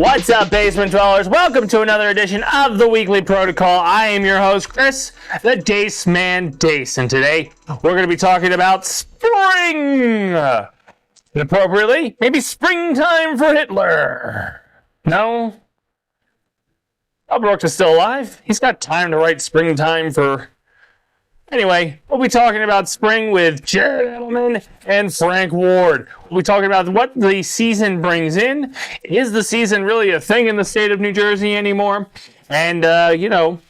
What's up, basement dwellers? Welcome to another edition of the Weekly Protocol. I am your host, Chris, the Dace Man Dace, and today we're going to be talking about spring. And appropriately, maybe springtime for Hitler. No? Mel Brooks is still alive. He's got time to write springtime for... Anyway, we'll be talking about spring with Jarrett Edelman and Frank Ward. We'll be talking about what the season brings in. Is the season really a thing in the state of New Jersey anymore? And,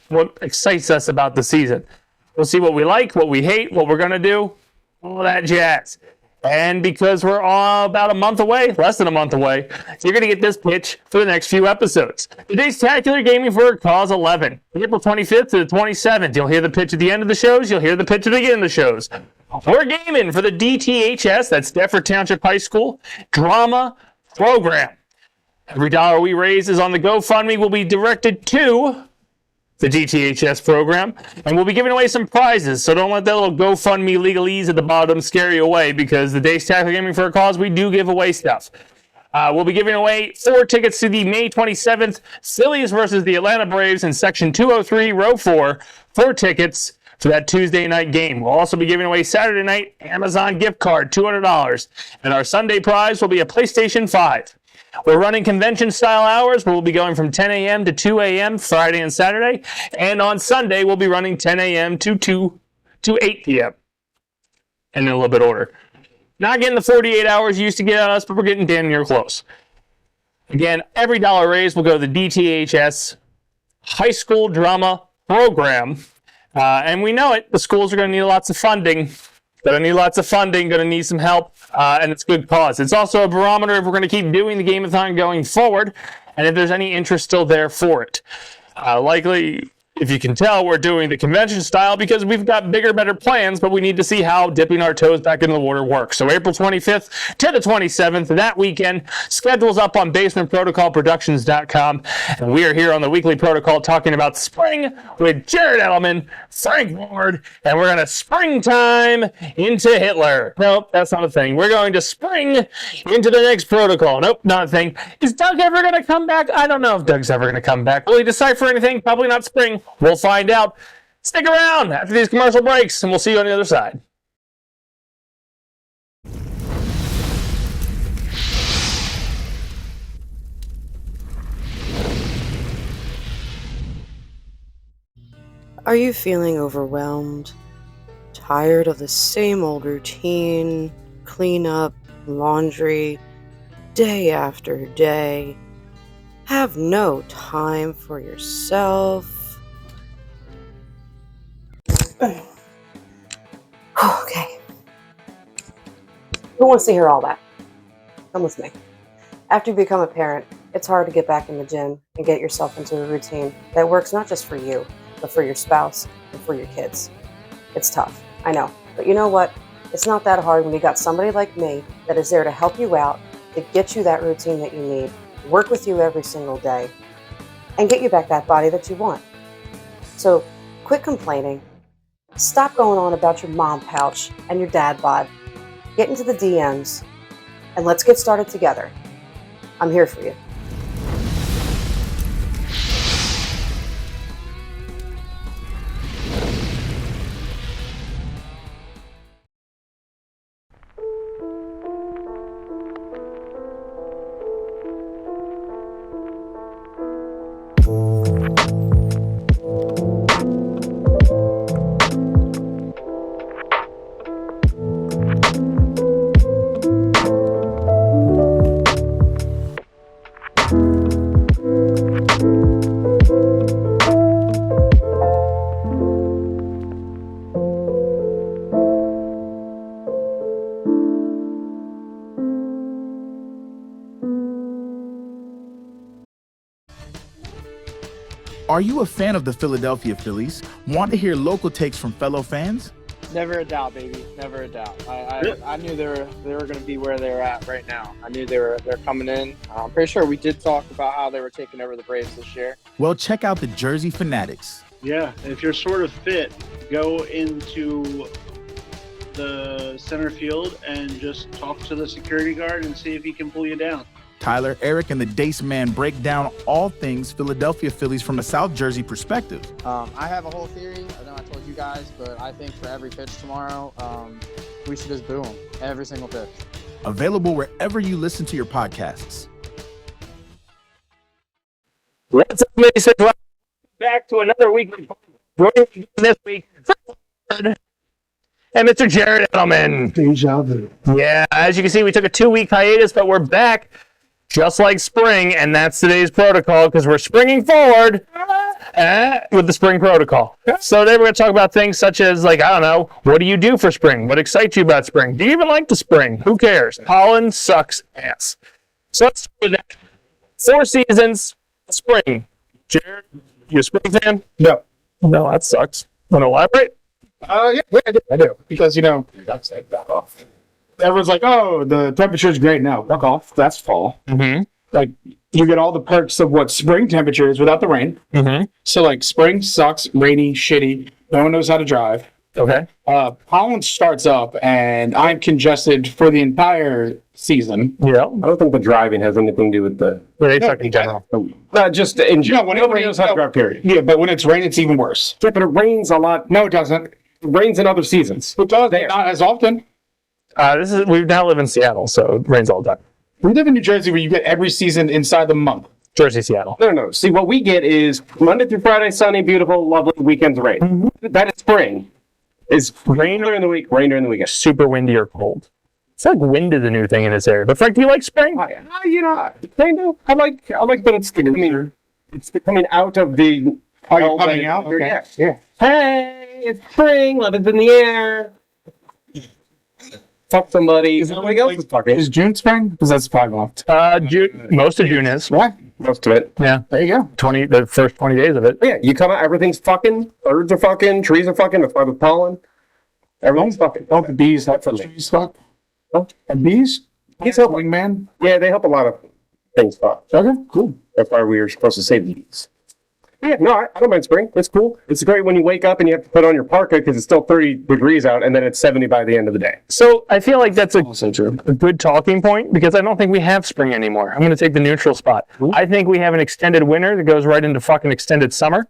what excites us about the season. We'll see what we like, what we hate, what we're going to do, all that jazz. And because we're all about a month away, less than a month away, you're going to get this pitch for the next few episodes. The Dacetacular Gaming for Cause 11, April 25th to the 27th. You'll hear the pitch at the end of the shows. You'll hear the pitch at the beginning of the shows. We're gaming for the DTHS, that's Deptford Township High School, drama program. Every dollar we raise is on the GoFundMe will be directed to the DTHS program, and we'll be giving away some prizes, so don't let that little GoFundMe legalese at the bottom scare you away, because the Dacetacular Gaming for a Cause, we do give away stuff. We'll be giving away 4 tickets to the May 27th Phillies versus the Atlanta Braves in Section 203, Row 4, 4 tickets for that Tuesday night game. We'll also be giving away Saturday night Amazon gift card, $200, and our Sunday prize will be a PlayStation 5. We're running convention-style hours. We'll be going from 10 a.m. to 2 a.m. Friday and Saturday. And on Sunday, we'll be running 10 a.m. to 8 p.m. And in a little bit order. Not getting the 48 hours you used to get on us, but we're getting damn near close. Again, every dollar raised will go to the DTHS High School Drama Program. And we know it. The schools are going to need lots of funding. Going to need lots of funding, going to need some help, and it's a good cause. It's also a barometer if we're going to keep doing the Game-a-thon going forward, and if there's any interest still there for it. Likely, if you can tell, we're doing the convention style because we've got bigger, better plans, but we need to see how dipping our toes back into the water works. So April 25th to the 27th, that weekend, schedule's up on basementprotocolproductions.com, and we are here on the Weekly Protocol talking about spring with Jarrett Edelman, Frank Ward, and we're going to springtime into Hitler. Nope, that's not a thing. We're going to spring into the next protocol. Nope, not a thing. Is Doug ever going to come back? I don't know if Doug's ever going to come back. Will he decipher anything? Probably not spring. We'll find out. Stick around after these commercial breaks, and we'll see you on the other side. Are you feeling overwhelmed? Tired of the same old routine, cleanup, laundry, day after day? Have no time for yourself? Okay. Who wants to hear all that? Come with me. After you become a parent, it's hard to get back in the gym and get yourself into a routine that works not just for you, but for your spouse and for your kids. It's tough, I know. But you know what? It's not that hard when you got somebody like me that is there to help you out, to get you that routine that you need, work with you every single day, and get you back that body that you want. So quit complaining. Stop going on about your mom pouch and your dad bod. Get into the DMs, and let's get started together. I'm here for you. Are you a fan of the Philadelphia Phillies? Want to hear local takes from fellow fans? Never a doubt, baby. Never a doubt. I knew they were going to be where they're at right now. I knew they're coming in. I'm pretty sure we did talk about how they were taking over the Braves this year. Well, check out the Jersey Fanatics. Yeah, if you're sort of fit, go into the center field and just talk to the security guard and see if he can pull you down. Tyler, Eric, and the Dace Man break down all things Philadelphia Phillies from a South Jersey perspective. I have a whole theory. I know I told you guys, but I think for every pitch tomorrow, we should just boo them. Every single pitch. Available wherever you listen to your podcasts. Let's back to another weekly this week. And Mr. Jarrett Edelman. Deja vu. Yeah, as you can see, we took a 2-week hiatus, but we're back just like spring, and that's today's protocol because we're springing forward with the spring protocol. So today we're going to talk about things such as, like, I don't know, what do you do for spring? What excites you about spring? Do you even like the spring? Who cares? Pollen sucks ass. So let's start with that. 4 seasons, spring. Jared, you a spring fan? No. No, that sucks. Want to elaborate? Yeah, I do. Because, everyone's like, oh, the temperature's great now. Fuck off. That's fall. Mm-hmm. Like, you get all the perks of what spring temperature is without the rain. Mm-hmm. So, like, spring sucks, rainy, shitty. No one knows how to drive. Okay. Pollen starts up, and I'm congested for the entire season. Yeah. I don't think the driving has anything to do with the. They suck in general. Just in general. when Nobody knows how to drive, period. Yeah, but when it's rain, it's even worse. Yeah, but it rains a lot. No, it doesn't. It rains in other seasons. It does, not as often. We now live in Seattle, so it rains all the time. We live in New Jersey where you get every season inside the month. Jersey, Seattle. No. See, what we get is Monday through Friday, sunny, beautiful, lovely, weekends rain. Mm-hmm. That is spring. Is Rain during the week, rain during the weekend. Super windy or cold. It's like wind is a new thing in this area. But Frank, do you like spring? Kind of. I like that it's. I mean, it's coming out of the. Oh, you're coming out? Okay. Yeah. Hey, it's spring. Love is in the air. Fuck somebody. Somebody else is fucking. Is June spring? Because that's 5 months. June. Most of June is. What? Most of it. Yeah. There you go. The first 20 days of it. Yeah, you come out, everything's fucking. Birds are fucking. Trees are fucking. That's why with pollen. Everything's fucking. Don't the bees help the Definitely. trees fuck? Huh? And bees? Bees help. Wingman? Yeah, they help a lot of things fuck. Okay, cool. That's why we were supposed to save the bees. Yeah, no, I don't mind spring. It's cool. It's great when you wake up and you have to put on your parka because it's still 30 degrees out and then it's 70 by the end of the day. So I feel like that's Also true. a good talking point because I don't think we have spring anymore. I'm going to take the neutral spot. I think we have an extended winter that goes right into fucking extended summer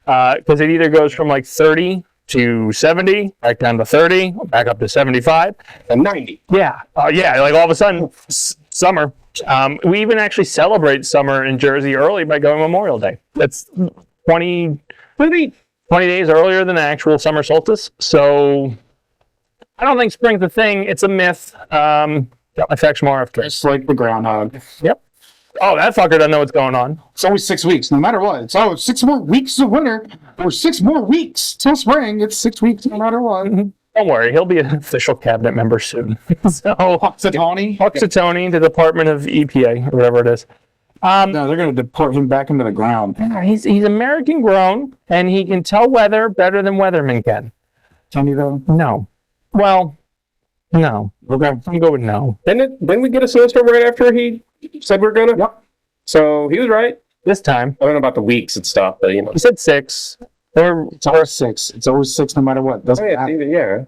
because it either goes from like 30 to 70, back down to 30, back up to 75. And 90. Yeah. Like all of a sudden, summer. We even actually celebrate summer in Jersey early by going Memorial Day. That's 20 days earlier than the actual summer solstice. So I don't think spring's a thing. It's a myth. Got my facts from RFK. It's like the groundhog. Yep. Oh, that fucker doesn't know what's going on. It's always 6 weeks, no matter what. It's 6 more weeks of winter, or 6 more weeks till spring. It's 6 weeks no matter what. Don't worry, he'll be an official cabinet member soon. So Puxatawny? Puxatawny, the Department of EPA, or whatever it is. No, they're going to deport him back into the ground. He's American grown, and he can tell weather better than weathermen can. Can you, though? No. Well, no. Okay. I'm going with no. Didn't we get a snowstorm right after he said we were gonna? Yep. So he was right. This time, I don't know about the weeks and stuff, but he said 6. It's always 6. It's always 6 no matter what. Doesn't Oh, yeah, matter. even, yeah.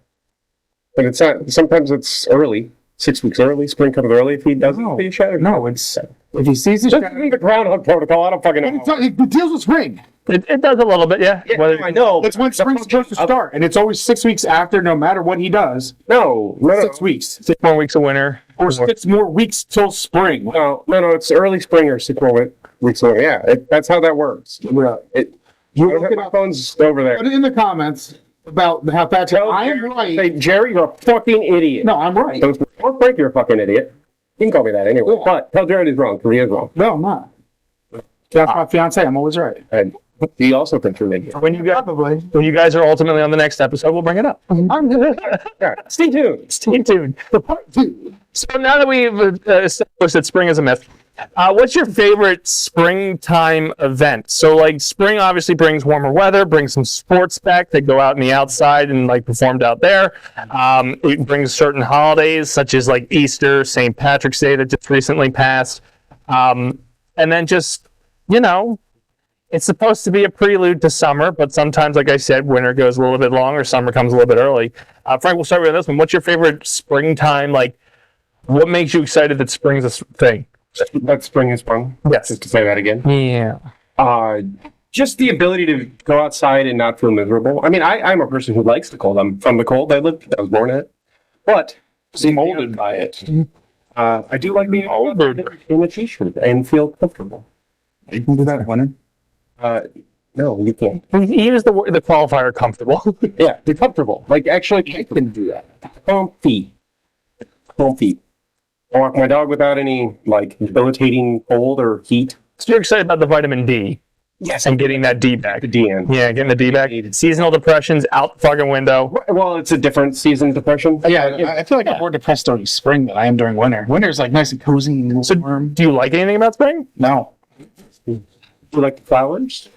But it's not. Sometimes it's early. 6 weeks early. Spring comes early. If he doesn't, No. he shatters. No, it's if he sees the This shadow. isn't the groundhog protocol. I don't fucking know. It deals with spring. It does a little bit, yeah. Yeah, Whether- I know. That's when spring's supposed to start, and it's always 6 weeks after, no matter what he does. No. 6 weeks. 6 more weeks of winter. Or 6 more weeks till spring. No. It's early spring or 6 more weeks later. Yeah, that's how that works. I You don't look have it my up. phone's over there. Put it in the comments about how Patrick. I am right. Say, Jerry, you're a fucking idiot. No, I'm right. Or Frank, you're a fucking idiot. You can call me that anyway. Yeah. But tell Jared he's wrong, because he is wrong. No, I'm not. That's my fiance. I'm always right. And he also thinks you're an idiot. When Probably. you guys are ultimately on the next episode, we'll bring it up. Yeah, stay tuned. Stay tuned. The part 2. So now that we've established that spring is a myth, what's your favorite springtime event? So, like, spring obviously brings warmer weather, brings some sports back. They go out in the outside and, like, performed out there. It brings certain holidays, such as, like, Easter, St. Patrick's Day that just recently passed. And then just, it's supposed to be a prelude to summer, but sometimes, like I said, winter goes a little bit longer, summer comes a little bit early. Frank, we'll start with this one. What's your favorite springtime, like, what makes you excited that spring's a thing? That spring has sprung. Yes. Just to say that again. Yeah. Just the ability to go outside and not feel miserable. I mean, I'm a person who likes the cold. I'm from the cold. I was born in it. But Molded by it. I do like being in a t-shirt and feel comfortable. You can do that in winter. No, you can't. He used the qualifier comfortable. Yeah, they're comfortable. Like, actually, I can do that. Comfy. I walk my dog without any, like, debilitating cold or heat. So you're excited about the vitamin D. Yes. And getting that D back. The DN. Yeah, getting the D back. Seasonal depression's out the fucking window. Well, it's a different season depression. Yeah, I feel like I'm more depressed during spring than I am during winter. Winter's like nice and cozy and warm. Do you like anything about spring? No. You like the flowers?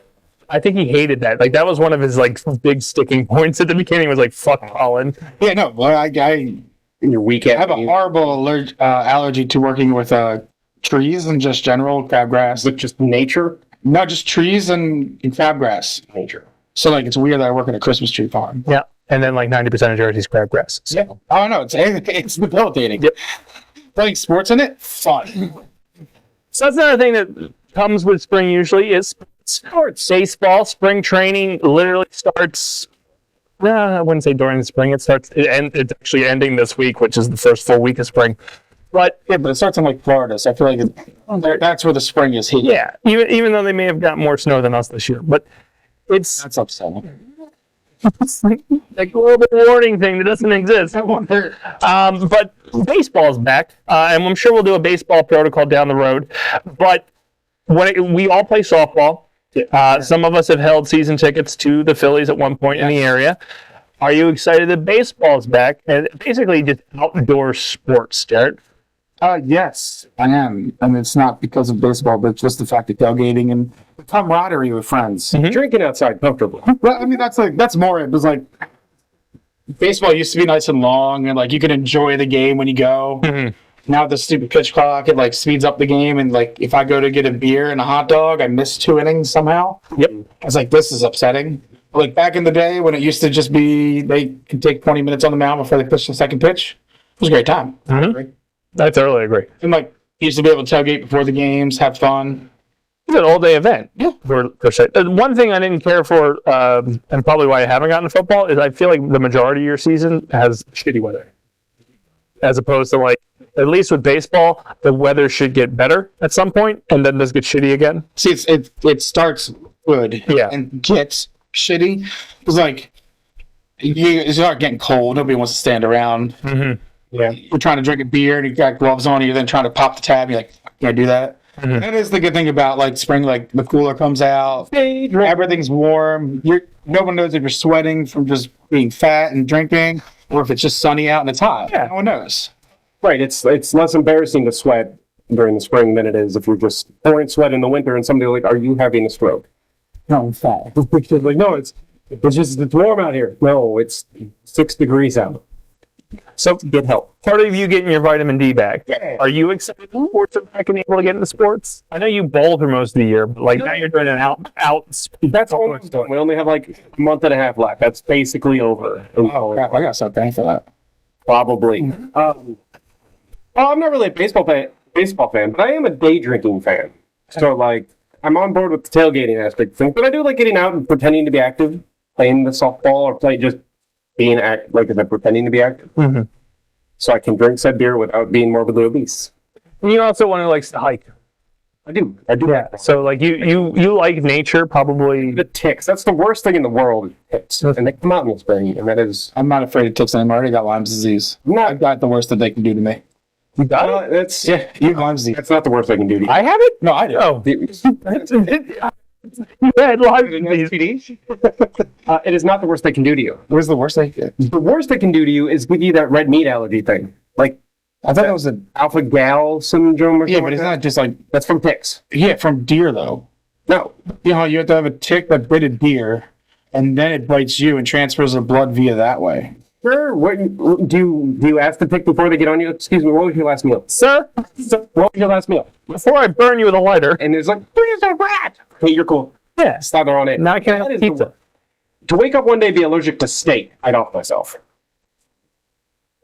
I think he hated that. Like, that was one of his, like, big sticking points at the beginning was, like, fuck pollen. Yeah, no. Well, I You're weak at have a horrible allergy to working with trees and just general crabgrass. with just nature. No, just trees and crabgrass. Nature. So, like, it's weird that I work at a Christmas tree farm. Yeah. And then, like, 90% of Jersey's crabgrass. So. Yeah. Oh, no. It's debilitating. Yep. Playing sports in it? Fun. So that's another thing that comes with spring usually is sports. Baseball, spring training literally starts, I wouldn't say during the spring. It's actually ending this week, which is the first full week of spring. But Yeah, but it starts in, like, Florida, so I feel like that's where the spring is heating. yeah, even though they may have got more snow than us this year. But it's That's upsetting. a global warming thing that doesn't exist. That won't hurt. But baseball's back, and I'm sure we'll do a baseball protocol down the road. But we all play softball. Some of us have held season tickets to the Phillies at one point in the area. Are you excited that baseball's back? And basically just outdoor sports, Jarrett. Yes, I am. And it's not because of baseball, but just the fact of tailgating and the camaraderie with friends. Drinking outside comfortably. Well, I mean, that's more it. It was like, baseball used to be nice and long, and, like, you could enjoy the game when you go. Now the stupid pitch clock, it, like, speeds up the game, and, like, if I go to get a beer and a hot dog, I miss 2 innings somehow. Yep. I was like, this is upsetting. Like, back in the day when it used to just be they could take 20 minutes on the mound before they pitched the second pitch, it was a great time. I totally agree. And, like, you used to be able to tailgate before the games, have fun. It's an all-day event. Yeah. One thing I didn't care for, and probably why I haven't gotten to football, is I feel like the majority of your season has shitty weather. As opposed to, like, at least with baseball, the weather should get better at some point, and then does get shitty again. See, it starts good, Yeah. and gets shitty. It's like you start getting cold. Nobody wants to stand around. Yeah. You're trying to drink a beer, and you got gloves on, and you're then trying to pop the tab. You're like, can't do that. That is the good thing about, like, spring. Like, the cooler comes out, everything's warm. No one knows if you're sweating from just being fat and drinking, or if it's just sunny out and it's hot. Yeah. No one knows. Right. It's less embarrassing to sweat during the spring than it is if you're just pouring sweat in the winter and somebody like, are you having a stroke? No, I'm fat. Like, no, it's warm out here. No, it's 6 degrees out. So Get help. part of you getting your vitamin D back. Yeah. Are you excited for sports and back and able to get into sports? I know you bowled for most of the year, but, like, now you're doing an out. That's almost done. We only have like a month and a half left. That's basically over. Oh, crap. I got something for that. Probably. I'm not really a baseball fan, but I am a day drinking fan. So, like, I'm on board with the tailgating aspect of things, but I do like getting out and pretending to be active, playing the softball or just being pretending to be active. So I can drink said beer without being morbidly obese. And you also want to, like, hike. I do. Yeah. So, like, you like nature, probably. The ticks. That's the worst thing in the world. Ticks. And they come out in the spring, and that is. I'm not afraid of ticks anymore. I already got Lyme disease. I've got the worst that they can do to me. You got it? That's You have Lyme disease. That's not the worst they can do to you. I have it? No, I do. Oh. You had Lyme disease. It is not the worst they can do to you. Where's the worst they can do? The worst they can do to you is give you that red meat allergy thing. Like, I thought that was alpha gal syndrome or something. Yeah, but it's not just like, That's from ticks. yeah, from deer though. No. You know, you have to have a tick that bit a deer, and then it bites you and transfers the blood via that way. Sure. What, do you ask the tick before they get on you? Excuse me, what was your last meal? Sir, What was your last meal? before I burn you with a lighter. And it's like, where's a rat? Hey, you're cool. Yeah. Slather on it. Now I can That have is the pizza. worst. To wake up one day and be allergic to steak, I'd off myself.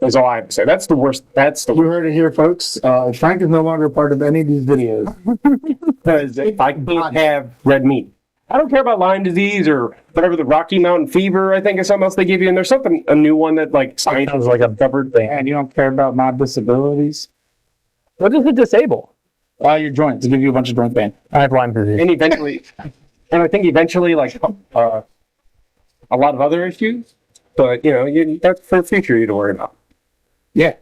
That's all I have to say. That's the worst. That's the You heard it here, folks. Frank is no longer a part of any of these videos. because if I can't have red meat. I don't care about Lyme disease or whatever the Rocky Mountain fever, I think is something else they give you. And there's a new one that like science Sounds like a covered thing. And you don't care about non-disabilities? What does it disable? Your joints. They give you a bunch of joint pain. I have Lyme disease. And I think eventually like a lot of other issues. But that's for the future you to worry about. Yeah.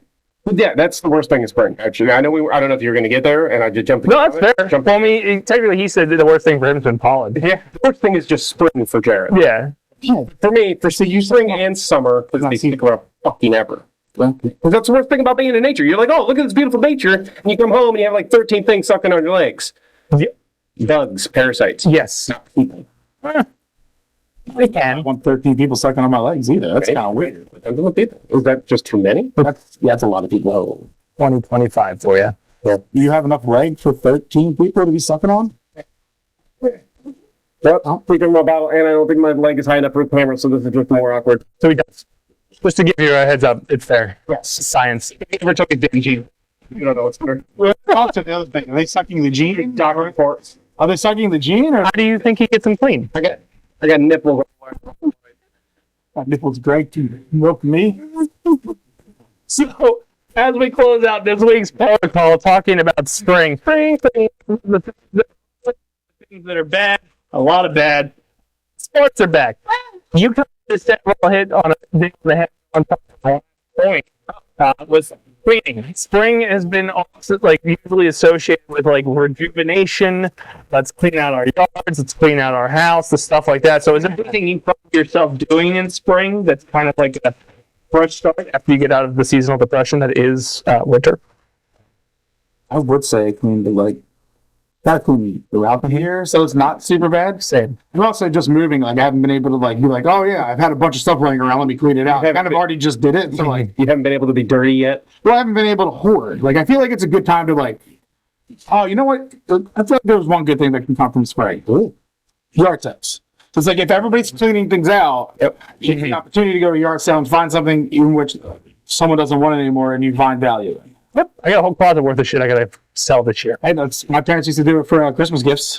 But yeah, that's the worst thing in spring. Actually, I don't know if you're going to get there, and I just jumped. No, that's fair. Well, I mean, technically, he said that the worst thing for him has been pollen. Yeah, the worst thing is just spring for Jarrett. Yeah. For me, spring and summer, because these people are fucking ever. Because that's the worst thing about being in nature. You're like, oh, look at this beautiful nature, and you come home and you have like 13 things sucking on your legs. Yeah. Bugs, parasites. Yes. Not people. They I can. don't want 13 people sucking on my legs either. That's Okay. kind of weird. Is that just too many? That's a lot of people. 2025 for you. Do you have enough legs for 13 people to be sucking on? Yep. I'm thinking about it, and I don't think my leg is high enough for the camera, so this is just more awkward. So he does. Just to give you a heads up, it's there. Yes. Science. He never took a DG. You don't know what's better. Well, also the other thing, are they sucking the gene? Doctor reports. Are they sucking the gene or How do you think he gets them clean? I got nipples. that nipple's great to milk me? So, as we close out this week's protocol, talking about spring, the things that are bad, a lot of bad. Sports are back. You come to several hit on a ding on the head on top of the point was cleaning. Spring has been also usually associated with rejuvenation. Let's clean out our yards. Let's clean out our house. The stuff like that. So, is there anything you find yourself doing in spring that's kind of like a fresh start after you get out of the seasonal depression that is winter? I would say I cleaned gotta clean throughout the year, so it's not super bad. Same. And also just moving, I haven't been able to be like, oh yeah, I've had a bunch of stuff laying around, let me clean it out. I kind of already just did it, so You haven't been able to be dirty yet? well, I haven't been able to hoard. I feel like it's a good time to oh, you know what? I feel like there's one good thing that can come from spring. Ooh. Yard sales. So it's if everybody's cleaning things out, you have the opportunity to go to yard sale and find something in which someone doesn't want it anymore and you find value in. Yep. I got a whole closet worth of shit I gotta sell this year. Hey, my parents used to do it for Christmas gifts.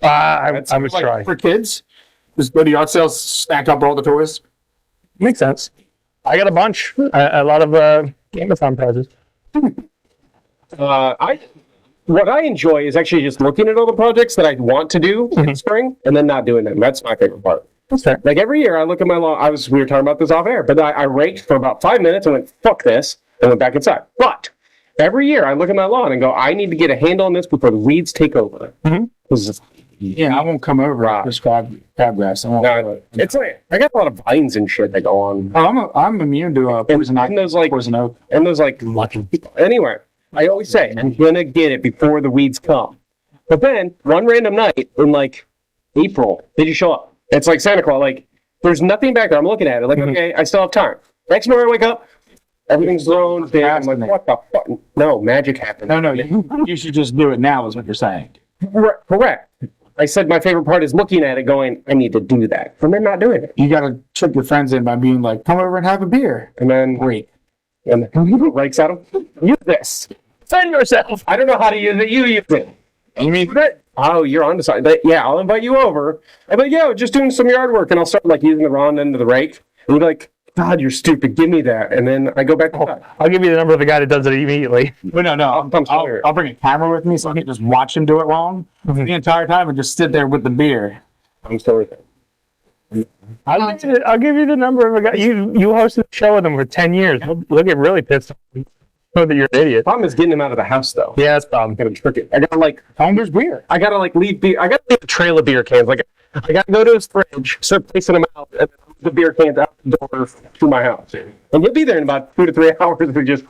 I would try. For kids, just go to yard sales, stack up all the toys. Makes sense. I got a bunch. A lot of Game-a-thon prizes. What I enjoy is actually just looking at all the projects that I want to do in spring and then not doing them. That's my favorite part. That's fair. Every year I look at my lawn. We were talking about this off air, but I raked for about 5 minutes and went, fuck this, and went back inside. But every year I look at my lawn and go, I need to get a handle on this before the weeds take over. Yeah, I won't come over to prescribe crabgrass. It's I got a lot of vines and shit that go on. Oh, I'm immune to poison oak. And those lucky. Anyway, I always say I'm gonna get it before the weeds come. But then one random night in April, they just show up. It's like Santa Claus. There's nothing back there. I'm looking at it. Okay, I still have time. Next morning I wake up, everything's thrown down. I'm like, what the fuck? No, magic happened. No, you should just do it now. Is what you're saying? Correct. I said my favorite part is looking at it, going, I need to do that, and then not doing it. You gotta trick your friends in by being like, come over and have a beer. And then Wait. And rakes at them. Use this. Defend yourself. I don't know how to use it. You use it. You mean Oh, you're on the side. Yeah, I'll invite you over. I'm like, yeah, just doing some yard work, and I'll start using the wrong end of the rake. And you're like, God, you're stupid. Give me that. And then I go back to that. I'll give you the number of the guy that does it immediately. But no. I'll bring a camera with me so I can just watch him do it wrong the entire time and just sit there with the beer. I'm sorry. I'll give you the number of a guy. You hosted the show with him for 10 years. He'll get really pissed off. Know that you're an idiot. Problem is getting him out of the house, though. Yeah, that's the problem. I'm gonna trick it. I gotta Tell him there's beer. I gotta leave beer. I gotta leave a trail of beer cans. I gotta go to his fridge, start placing them out, and then the beer cans out the door to my house. And he'll be there in about 2 to 3 hours. We just.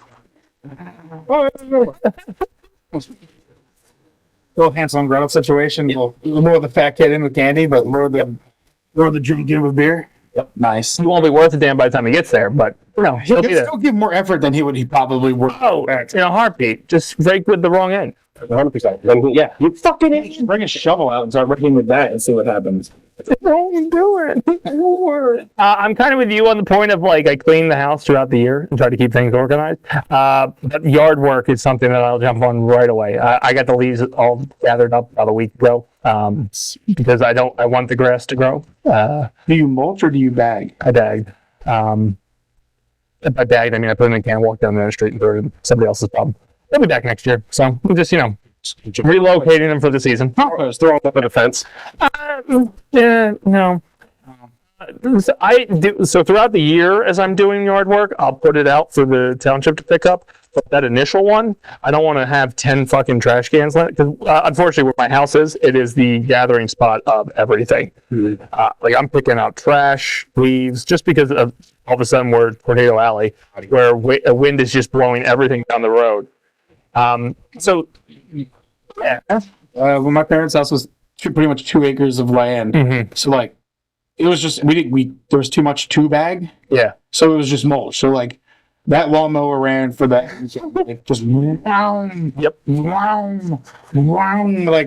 Little Hansel and Gretel situation. More of the fat kid in with candy, but more of the drink in with beer. Yep. Nice. He won't be worth a damn by the time he gets there, but he'll be there. Still give more effort than he probably would. Oh, in a heartbeat. Just rake with the wrong end. 100%. Then, yeah, you fucking idiot. Bring a shovel out and start working with that and see what happens. Don't do it. I'm kind of with you on the point of like I clean the house throughout the year and try to keep things organized. But yard work is something that I'll jump on right away. I got the leaves all gathered up about a week ago because I want the grass to grow. Do you mulch or do you bag? I bagged. By bagged, I mean I put them in a can, walk down the street, and throw it in somebody else's problem. They'll be back next year, so I'm just relocating them for the season. Just throw them up at a fence. Yeah, no. So throughout the year, as I'm doing yard work, I'll put it out for the township to pick up. But that initial one, I don't want to have 10 fucking trash cans. Because unfortunately, where my house is, it is the gathering spot of everything. Like I'm picking out trash, leaves, just because of all of a sudden we're Tornado Alley, where a wind is just blowing everything down the road. So, yeah. Well, my parents' house was pretty much 2 acres of land. Mm-hmm. So like, it was just there was too much to bag. Yeah. So it was just mulch. So like, that lawnmower ran for that. Like, just like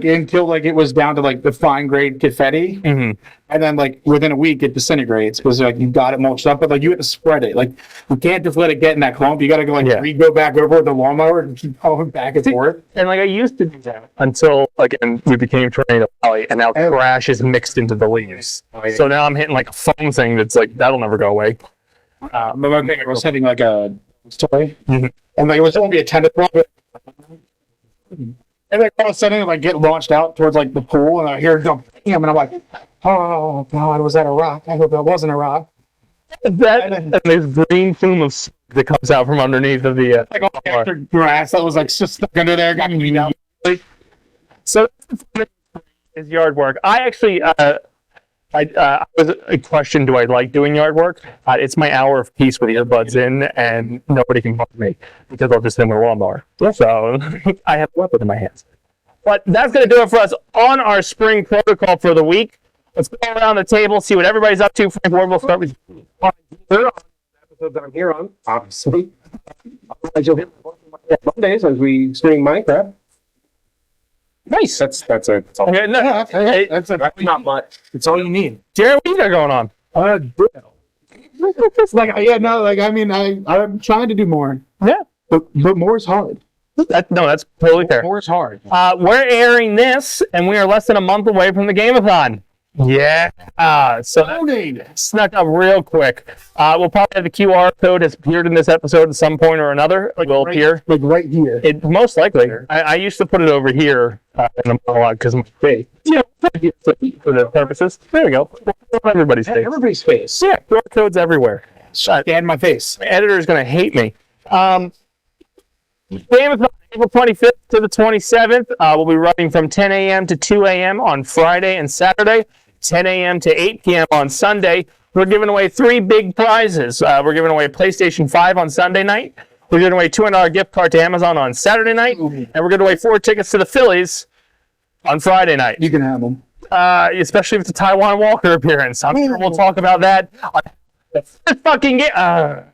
until like it was down to like the fine grade confetti, and then like within a week it disintegrates because like you got it mulched up, but like you had to spread it. Like you can't just let it get in that clump. You got to go go back over with the lawnmower and keep going back and forth. And like I used to do that until again we became Tornado Alley, and now trash is mixed into the leaves. So now I'm hitting like a foam thing that's like that'll never go away. But my thing was having like a toy, and like it was going to be a tennis ball, and then all of a sudden it like get launched out towards like the pool, and I hear it go bam, and I'm like, oh god, was that a rock? I hope that wasn't a rock. That and there's green plume of smoke that comes out from underneath of the like all extra grass that was like just stuck under there, got me out. So is yard work. I actually I was a question, do I like doing yard work? It's my hour of peace with earbuds in, and nobody can bother me because I'll just sit with a lawnmower. So I have a weapon in my hands. But that's going to do it for us on our spring protocol for the week. Let's go around the table, see what everybody's up to. Frank Ward, we'll start with you. Episode that I'm here on, obviously. Otherwise, you'll hit Mondays as we stream Minecraft. Nice. That's it. That's all. Okay, no, That's not much. It's all you need. Jarrett, what you got going on? Like yeah, no, like I mean, I'm trying to do more. Yeah, but more is hard. That's totally fair. More is hard. We're airing this, and we are less than a month away from the Game-a-thon. Yeah. So that snuck up real quick. We'll probably have the QR code has appeared in this episode at some point or another. It will appear. Like right here. It most likely. I used to put it over here in the monologue because I'm big. Yeah. For the purposes. There we go. Everybody's face. Everybody's face. Yeah. QR codes everywhere. Scan my face. My editor is going to hate me. Game-a-thon, April 25th to the 27th. We'll be running from 10 a.m. to 2 a.m. on Friday and Saturday, 10 a.m. to 8 p.m. on Sunday. We're giving away 3 big prizes. We're giving away a PlayStation 5 on Sunday night. We're giving away a $200 gift card to Amazon on Saturday night. And we're giving away 4 tickets to the Phillies on Friday night. You can have them. Especially if it's a Taiwan Walker appearance. I'm sure we'll talk about that. Fucking game.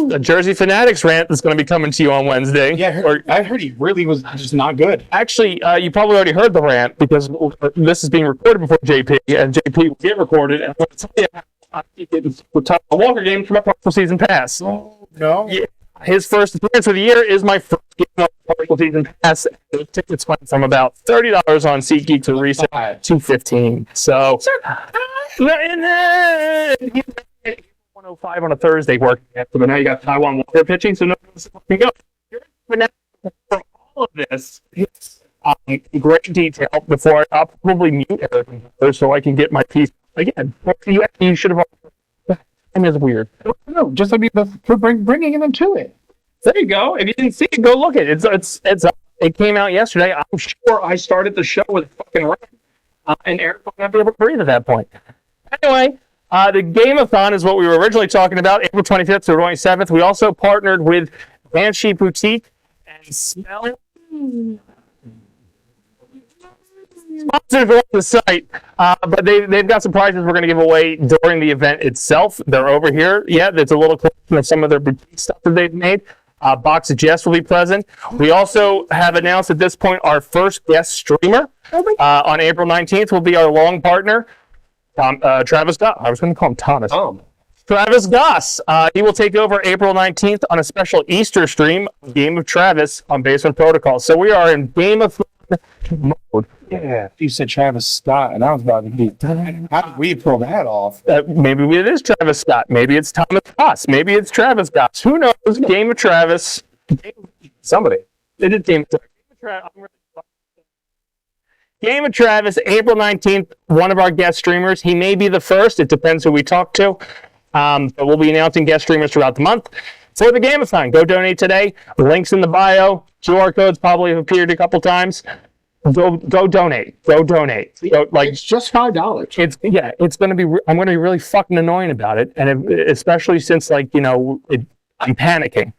A Jersey Fanatics rant that's going to be coming to you on Wednesday. Yeah, I heard he really was just not good. Actually, you probably already heard the rant because this is being recorded before JP, and JP will get recorded. And I'm going to tell you how he did the Walker game from my partial season pass. Oh, no. Yeah, his first appearance of the year is my first game of partial season pass. The tickets went from about $30 on SeatGeek to resale to $15. So, 105 on a Thursday working after, but now you got Taiwan Walker pitching, so no one's fucking go. For all of this, it's great detail before I'll probably mute everything so I can get my piece again. You should have. I mean, it's weird. No, just I mean, for bringing them to it. There you go. If you didn't see it, go look at it. It came out yesterday. I'm sure I started the show with fucking rant, and Eric won't be able to breathe at that point. Anyway. The Game-a-thon is what we were originally talking about, April 25th to 27th. We also partnered with Banshee Boutique and Spell. Sponsors on the site, but they've got some prizes we're going to give away during the event itself. They're over here. Yeah, there's a little collection of some of their boutique stuff that they've made. Box of Jess will be present. We also have announced at this point our first guest streamer on April 19th will be our long partner, Travis Goss. I was going to call him Thomas. Travis Goss. He will take over April 19th on a special Easter stream, Game of Travis on Basement Protocol. So we are in Game of mode. Yeah, you said Travis Scott, and I was about to be. How did we pull that off? Maybe it is Travis Scott. Maybe it's Thomas Goss. Maybe it's Travis Goss. Who knows? Game of Travis. Somebody. It is Game of Travis. Game of Travis, April 19th, one of our guest streamers. He may be the first. It depends who we talk to. But we'll be announcing guest streamers throughout the month. For the Game-a-thon, go donate today. Links in the bio. QR codes probably have appeared a couple times. Go donate. Go donate. It's just $5. It's going to be. I'm going to be really fucking annoying about it, and especially since I'm panicking.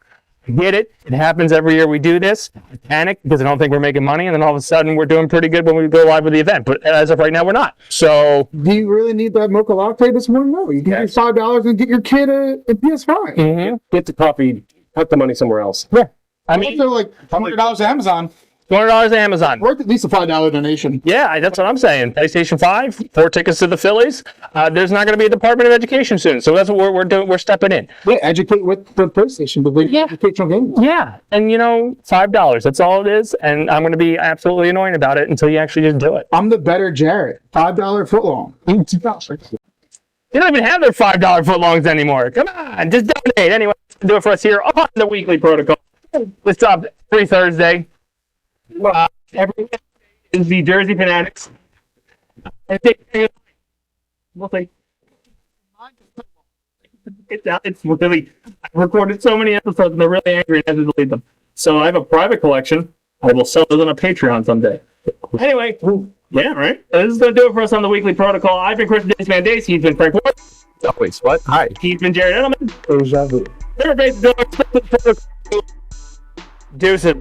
I get it. It happens every year we do this. I panic because I don't think we're making money, and then all of a sudden we're doing pretty good when we go live with the event. But as of right now, we're not. So, do you really need that mocha latte this morning? No, you get your $5 and get your kid a PS5. Mm-hmm. Get the coffee, cut the money somewhere else. Yeah, I mean, they're like $100 Amazon. $200 Amazon. Worth at least a $5 donation. Yeah, that's what I'm saying. PlayStation 5, 4 tickets to the Phillies. There's not going to be a Department of Education soon, so that's what we're doing. We're stepping in. Yeah, educate with the PlayStation, but educational games. Yeah, and $5. That's all it is, and I'm going to be absolutely annoying about it until you actually just do it. I'm the better Jarrett. $5 footlong. They don't even have their $5 footlongs anymore. Come on, just donate. Anyway, that's going to do it for us here on the Weekly Protocol. Let's drop every Thursday. Every is the Jersey Fanatics. We'll see. It's really. I've recorded so many episodes and they're really angry and I have to delete them. So I have a private collection. I will sell those on a Patreon someday. Anyway, yeah, right. This is going to do it for us on the Weekly Protocol. I've been Chris Dace Man Dace. He's been Frank Ward. Wait, what? Hi. He's been Jarrett Edelman. Deuces.